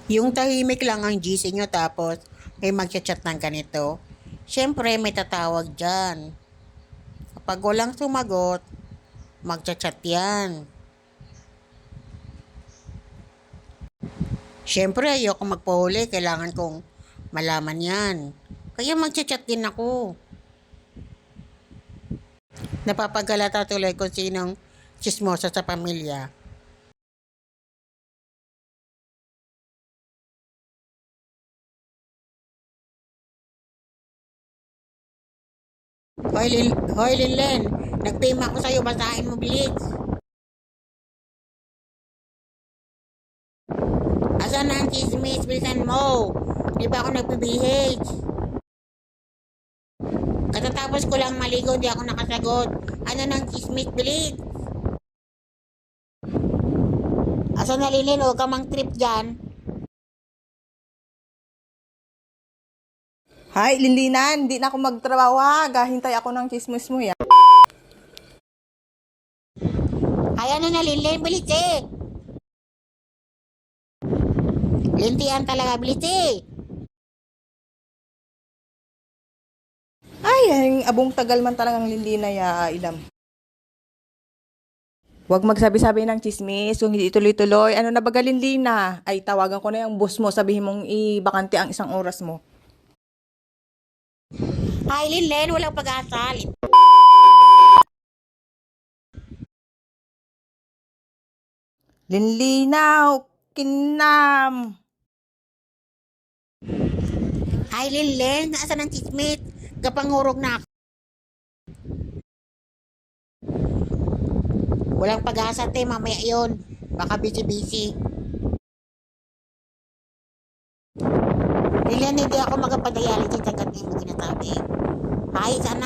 Yung tahimik lang ang GC nyo tapos may magchat-chat ng ganito. Siyempre may tatawag dyan. Kapag walang sumagot, magchat-chat yan. Siyempre ayoko magpahuli, kailangan kong malaman yan. Kaya magchat-chat din ako. Napapagalata tuloy kung sinong chismosa sa pamilya. Hoy Linlen, nag-payma ako sa'yo, basahin mo bilis. Asan na ang chismis? Bilisan mo. Di ba ako nag-PBH? Katatapos ko lang maligo, di ako nakasagot. Ano nang chismis? Bilis. Asan na Linlen? Huwag ka mang trip dyan. Hi, Linlinan. Hindi na ako magtrabaho ha. Gahintay ako ng chismis mo ya. Ay, ano na Linlen? Bilis eh. Lintian talaga, bilis eh. Ay, ang abong tagal man talagang Linlina ya, Idam. Huwag magsabi-sabi ng chismis kung hindi ituloy-tuloy. Ano na baga Linlina? Ay, tawagan ko na yung boss mo. Sabihin mong ibakante ang isang oras mo. Ay, Linlen, walang pag-asa. Linlina, kinam. Ay, Linlen, asan ang chismis? Kapangurog na ako. Walang pag-asa, te. Mamaya yun. Baka busy-busy. Linlen, hindi ako magpapadayalisis hanggang hindi mo ginasabi. Ay, sana